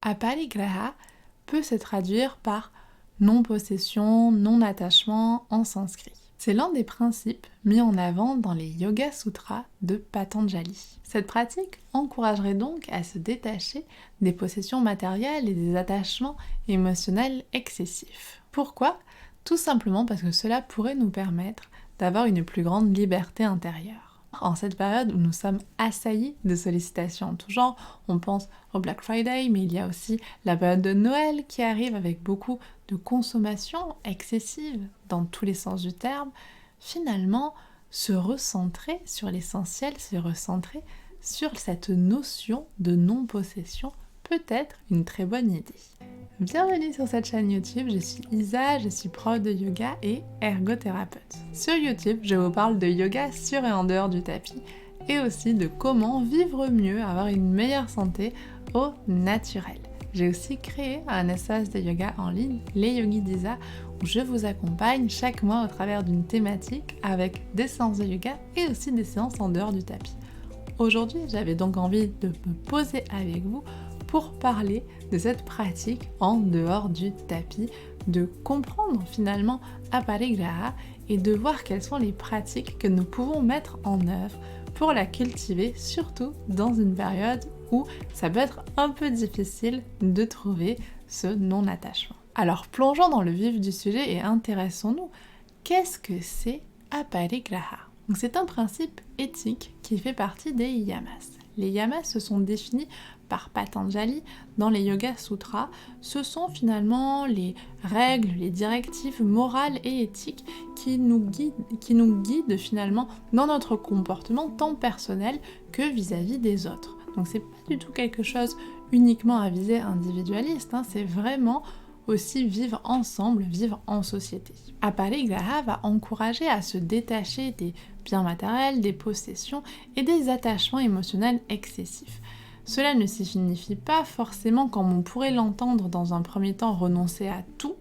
Aparigraha peut se traduire par non-possession, non-attachement en sanskrit. C'est l'un des principes mis en avant dans les Yoga Sutras de Patanjali. Cette pratique encouragerait donc à se détacher des possessions matérielles et des attachements émotionnels excessifs. Pourquoi ? Tout simplement parce que cela pourrait nous permettre d'avoir une plus grande liberté intérieure. En cette période où nous sommes assaillis de sollicitations en tout genre, on pense au Black Friday, mais il y a aussi la période de Noël qui arrive avec beaucoup de consommation excessive dans tous les sens du terme. Finalement, se recentrer sur l'essentiel, se recentrer sur cette notion de non-possession peut être une très bonne idée. Bienvenue sur cette chaîne YouTube, je suis Isa, je suis prof de yoga et ergothérapeute. Sur YouTube, je vous parle de yoga sur et en dehors du tapis et aussi de comment vivre mieux, avoir une meilleure santé au naturel. J'ai aussi créé un espace de yoga en ligne, les Yogis d'Isa, où je vous accompagne chaque mois au travers d'une thématique avec des séances de yoga et aussi des séances en dehors du tapis. Aujourd'hui, j'avais donc envie de me poser avec vous pour parler de cette pratique en dehors du tapis, de comprendre finalement Aparigraha et de voir quelles sont les pratiques que nous pouvons mettre en œuvre pour la cultiver, surtout dans une période où ça peut être un peu difficile de trouver ce non-attachement. Alors plongeons dans le vif du sujet et intéressons-nous. Qu'est-ce que c'est Aparigraha ? Donc, c'est un principe éthique qui fait partie des yamas. Les yamas se sont définis par Patanjali dans les Yoga Sutras. Ce sont finalement les règles, les directives morales et éthiques qui nous guident finalement dans notre comportement tant personnel que vis-à-vis des autres. Donc c'est pas du tout quelque chose uniquement à visée individualiste, c'est vraiment aussi vivre ensemble, vivre en société. Aparigraha va encourager à se détacher des biens matériels, des possessions et des attachements émotionnels excessifs. Cela ne signifie pas forcément, comme on pourrait l'entendre dans un premier temps, renoncer à tout,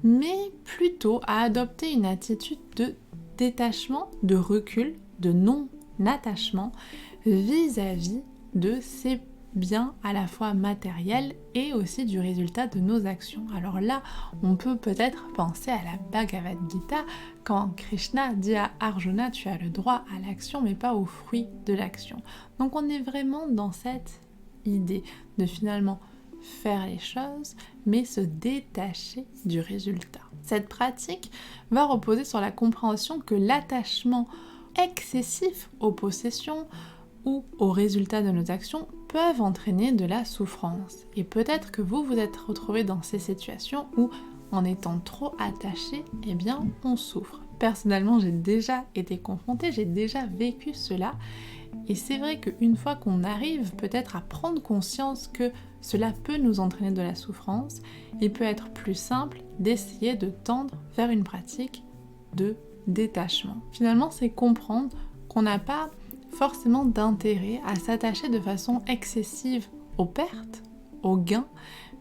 mais plutôt à adopter une attitude de détachement, de recul, de non-attachement vis-à-vis de ces biens à la fois matériels et aussi du résultat de nos actions. Alors là, on peut peut-être penser à la Bhagavad Gita, quand Krishna dit à Arjuna, tu as le droit à l'action mais pas au fruit de l'action. Donc on est vraiment dans cette idée de finalement faire les choses mais se détacher du résultat. Cette pratique va reposer sur la compréhension que l'attachement excessif aux possessions ou aux résultats de nos actions peuvent entraîner de la souffrance. Et peut-être que vous vous êtes retrouvé dans ces situations où, en étant trop attaché, on souffre. Personnellement, j'ai déjà été confrontée, j'ai déjà vécu cela. Et c'est vrai qu'une fois qu'on arrive peut-être à prendre conscience que cela peut nous entraîner de la souffrance, il peut être plus simple d'essayer de tendre vers une pratique de détachement. Finalement, c'est comprendre qu'on n'a pas forcément d'intérêt à s'attacher de façon excessive aux pertes, aux gains,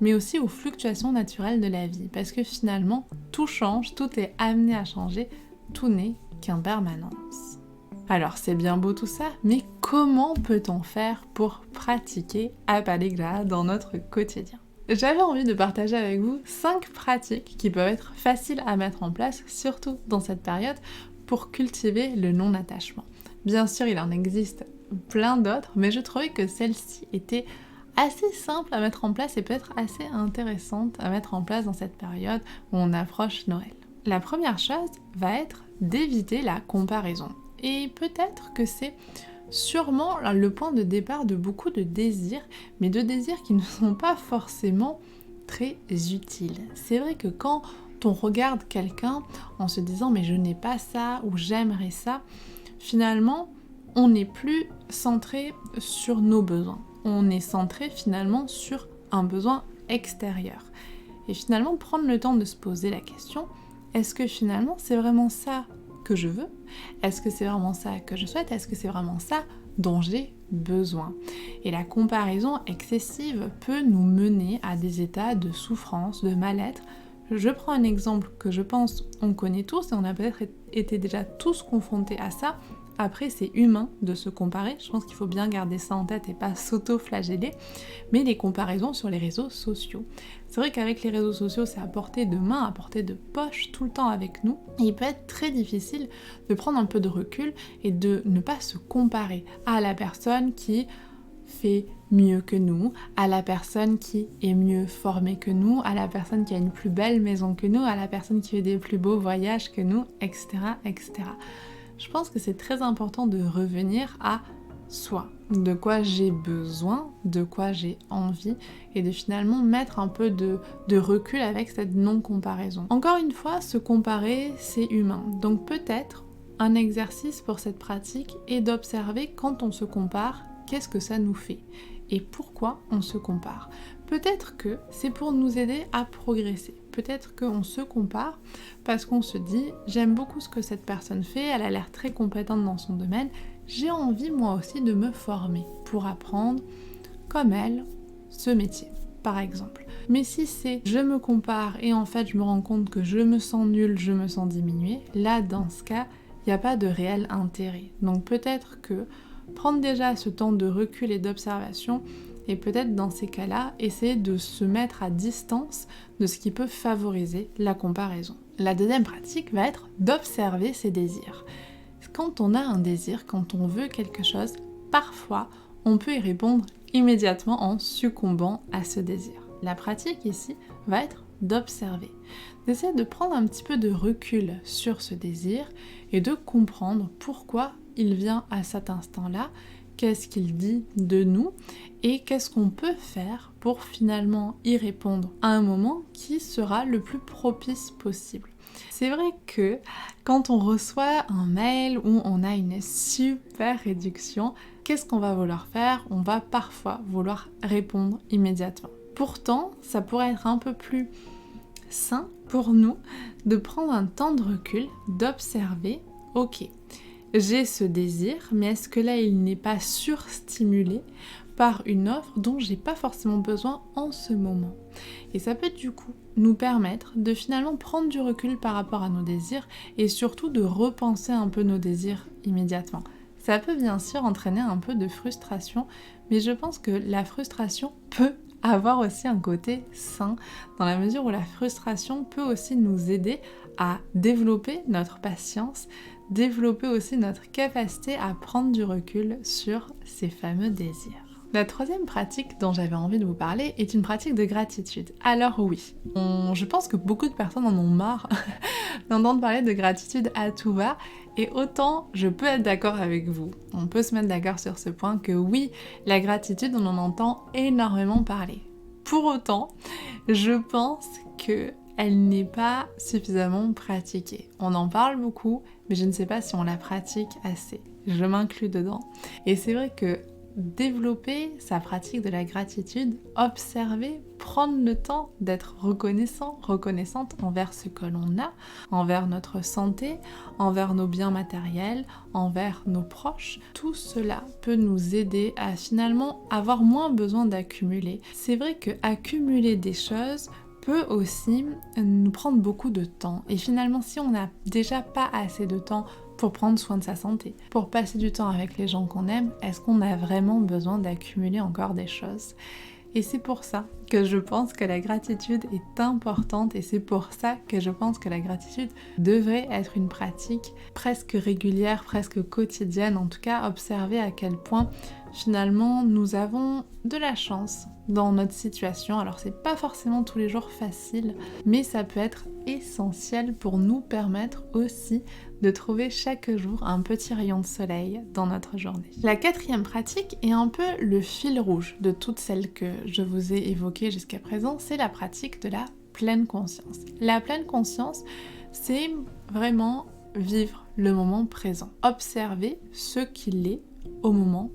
mais aussi aux fluctuations naturelles de la vie. Parce que finalement, tout change, tout est amené à changer, tout n'est qu'impermanence. Alors c'est bien beau tout ça, mais comment peut-on faire pour pratiquer Aparigraha dans notre quotidien ? J'avais envie de partager avec vous 5 pratiques qui peuvent être faciles à mettre en place, surtout dans cette période, pour cultiver le non-attachement. Bien sûr, il en existe plein d'autres, mais je trouvais que celle-ci était assez simple à mettre en place et peut-être assez intéressante à mettre en place dans cette période où on approche Noël. La première chose va être d'éviter la comparaison. Et peut-être que c'est sûrement le point de départ de beaucoup de désirs, mais de désirs qui ne sont pas forcément très utiles. C'est vrai que quand on regarde quelqu'un en se disant « mais je n'ai pas ça » ou « j'aimerais ça », finalement, on n'est plus centré sur nos besoins. On est centré finalement sur un besoin extérieur. Et finalement, prendre le temps de se poser la question, est-ce que finalement c'est vraiment ça que je veux ? Est-ce que c'est vraiment ça que je souhaite ? Est-ce que c'est vraiment ça dont j'ai besoin ? Et la comparaison excessive peut nous mener à des états de souffrance, de mal-être. Je prends un exemple que je pense on connaît tous et on a peut-être été déjà tous confrontés à ça, Après, c'est humain de se comparer, je pense qu'il faut bien garder ça en tête et pas s'auto-flageller, mais les comparaisons sur les réseaux sociaux. C'est vrai qu'avec les réseaux sociaux, c'est à portée de main, à portée de poche, tout le temps avec nous. Et il peut être très difficile de prendre un peu de recul et de ne pas se comparer à la personne qui fait mieux que nous, à la personne qui est mieux formée que nous, à la personne qui a une plus belle maison que nous, à la personne qui fait des plus beaux voyages que nous, etc., etc. Je pense que c'est très important de revenir à soi, de quoi j'ai besoin, de quoi j'ai envie, et de finalement mettre un peu de recul avec cette non-comparaison. Encore une fois, se comparer, c'est humain. Donc peut-être un exercice pour cette pratique est d'observer quand on se compare, qu'est-ce que ça nous fait et pourquoi on se compare. Peut-être que c'est pour nous aider à progresser. Peut-être qu'on se compare parce qu'on se dit « j'aime beaucoup ce que cette personne fait, elle a l'air très compétente dans son domaine, j'ai envie moi aussi de me former pour apprendre comme elle ce métier ». Par exemple. Mais si c'est je me compare et en fait je me rends compte que je me sens nulle, je me sens diminuée, là dans ce cas, il n'y a pas de réel intérêt. Donc peut-être que prendre déjà ce temps de recul et d'observation et peut-être dans ces cas-là, essayer de se mettre à distance de ce qui peut favoriser la comparaison. La deuxième pratique va être d'observer ses désirs. Quand on a un désir, quand on veut quelque chose, parfois on peut y répondre immédiatement en succombant à ce désir. La pratique ici va être d'observer, d'essayer de prendre un petit peu de recul sur ce désir et de comprendre pourquoi il vient à cet instant-là, qu'est-ce qu'il dit de nous et qu'est-ce qu'on peut faire pour finalement y répondre à un moment qui sera le plus propice possible. C'est vrai que quand on reçoit un mail où on a une super réduction, qu'est-ce qu'on va vouloir faire? On va parfois vouloir répondre immédiatement. Pourtant, ça pourrait être un peu plus sain pour nous de prendre un temps de recul, d'observer, ok, j'ai ce désir, mais est-ce que là il n'est pas surstimulé par une offre dont j'ai pas forcément besoin en ce moment? Et ça peut du coup nous permettre de finalement prendre du recul par rapport à nos désirs et surtout de repenser un peu nos désirs immédiatement. Ça peut bien sûr entraîner un peu de frustration, mais je pense que la frustration peut avoir aussi un côté sain, dans la mesure où la frustration peut aussi nous aider à développer notre patience, développer aussi notre capacité à prendre du recul sur ces fameux désirs. La troisième pratique dont j'avais envie de vous parler est une pratique de gratitude. Alors oui, je pense que beaucoup de personnes en ont marre d'entendre parler de gratitude à tout va, et autant je peux être d'accord avec vous. On peut se mettre d'accord sur ce point que oui, la gratitude, on en entend énormément parler. Pour autant, je pense qu'elle n'est pas suffisamment pratiquée. On en parle beaucoup, mais je ne sais pas si on la pratique assez. Je m'inclus dedans. Et c'est vrai que développer sa pratique de la gratitude, observer, prendre le temps d'être reconnaissant, reconnaissante envers ce que l'on a, envers notre santé, envers nos biens matériels, envers nos proches, tout cela peut nous aider à finalement avoir moins besoin d'accumuler. C'est vrai que accumuler des choses peut aussi nous prendre beaucoup de temps. Et finalement, si on n'a déjà pas assez de temps pour prendre soin de sa santé, pour passer du temps avec les gens qu'on aime, est-ce qu'on a vraiment besoin d'accumuler encore des choses? Et c'est pour ça que je pense que la gratitude est importante et c'est pour ça que je pense que la gratitude devrait être une pratique presque régulière, presque quotidienne, en tout cas observer à quel point finalement nous avons de la chance dans notre situation. Alors c'est pas forcément tous les jours facile, mais ça peut être essentiel pour nous permettre aussi de trouver chaque jour un petit rayon de soleil dans notre journée. La quatrième pratique est un peu le fil rouge de toutes celles que je vous ai évoquées jusqu'à présent, c'est la pratique de la pleine conscience. La pleine conscience, c'est vraiment vivre le moment présent, observer ce qu'il est au moment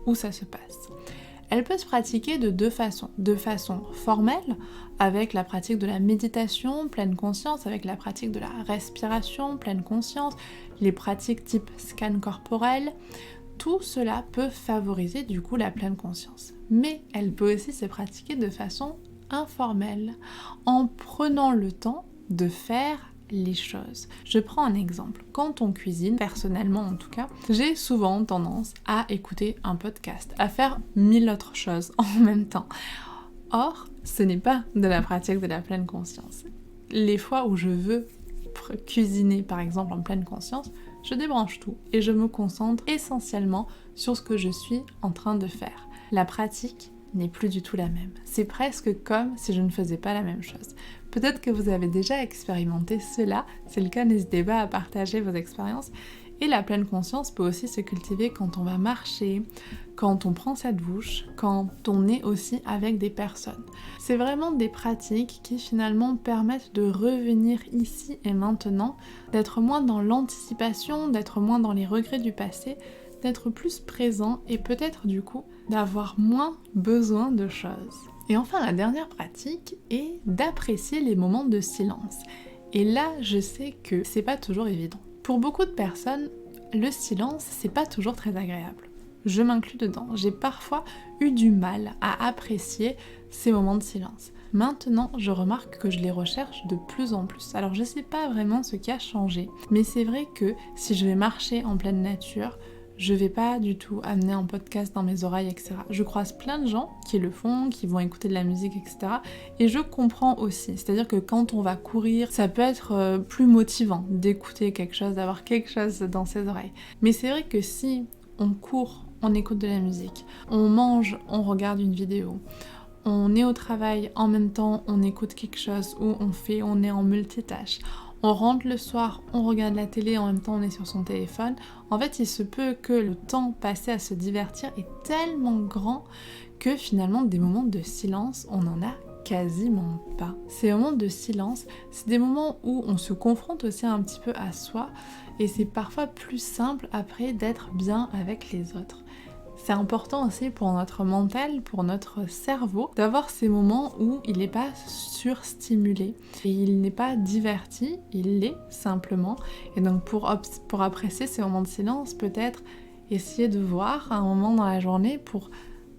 où ça se passe. Elle peut se pratiquer de deux façons. De façon formelle, avec la pratique de la méditation, pleine conscience, avec la pratique de la respiration, pleine conscience, les pratiques type scan corporel. Tout cela peut favoriser du coup la pleine conscience. Mais elle peut aussi se pratiquer de façon informelle, en prenant le temps de faire les choses. Je prends un exemple. Quand on cuisine, personnellement en tout cas, j'ai souvent tendance à écouter un podcast, à faire 1000 autres choses en même temps. Or, ce n'est pas de la pratique de la pleine conscience. Les fois où je veux cuisiner, par exemple, en pleine conscience, je débranche tout et je me concentre essentiellement sur ce que je suis en train de faire. La pratique n'est plus du tout la même. C'est presque comme si je ne faisais pas la même chose. Peut-être que vous avez déjà expérimenté cela. Si c'est le cas, n'hésitez pas à partager vos expériences. Et la pleine conscience peut aussi se cultiver quand on va marcher, quand on prend sa douche, quand on est aussi avec des personnes. C'est vraiment des pratiques qui finalement permettent de revenir ici et maintenant, d'être moins dans l'anticipation, d'être moins dans les regrets du passé, d'être plus présent et peut-être du coup d'avoir moins besoin de choses. Et enfin, la dernière pratique est d'apprécier les moments de silence. Et là, je sais que c'est pas toujours évident. Pour beaucoup de personnes, le silence, c'est pas toujours très agréable. Je m'inclus dedans. J'ai parfois eu du mal à apprécier ces moments de silence. Maintenant, je remarque que je les recherche de plus en plus. Alors, je sais pas vraiment ce qui a changé, mais c'est vrai que si je vais marcher en pleine nature, je vais pas du tout amener un podcast dans mes oreilles, etc. Je croise plein de gens qui le font, qui vont écouter de la musique, etc. Et je comprends aussi. C'est-à-dire que quand on va courir, ça peut être plus motivant d'écouter quelque chose, d'avoir quelque chose dans ses oreilles. Mais c'est vrai que si on court, on écoute de la musique, on mange, on regarde une vidéo, on est au travail, en même temps on écoute quelque chose, ou on est en multitâche, on rentre le soir, on regarde la télé, en même temps on est sur son téléphone. En fait, il se peut que le temps passé à se divertir est tellement grand que finalement des moments de silence, on n'en a quasiment pas. Ces moments de silence, c'est des moments où on se confronte aussi un petit peu à soi et c'est parfois plus simple après d'être bien avec les autres. C'est important aussi pour notre mental, pour notre cerveau, d'avoir ces moments où il n'est pas surstimulé et il n'est pas diverti, il l'est simplement. Et donc pour apprécier ces moments de silence, peut-être essayer de voir un moment dans la journée pour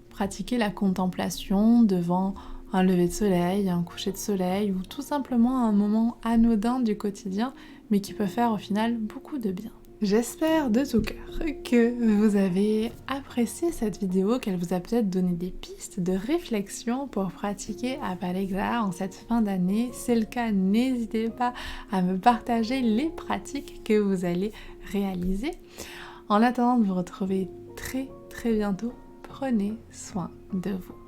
pratiquer la contemplation devant un lever de soleil, un coucher de soleil ou tout simplement un moment anodin du quotidien mais qui peut faire au final beaucoup de bien. J'espère de tout cœur que vous avez apprécié cette vidéo, qu'elle vous a peut-être donné des pistes de réflexion pour pratiquer Apalexia en cette fin d'année. Si c'est le cas, n'hésitez pas à me partager les pratiques que vous allez réaliser. En attendant de vous retrouver très bientôt, prenez soin de vous.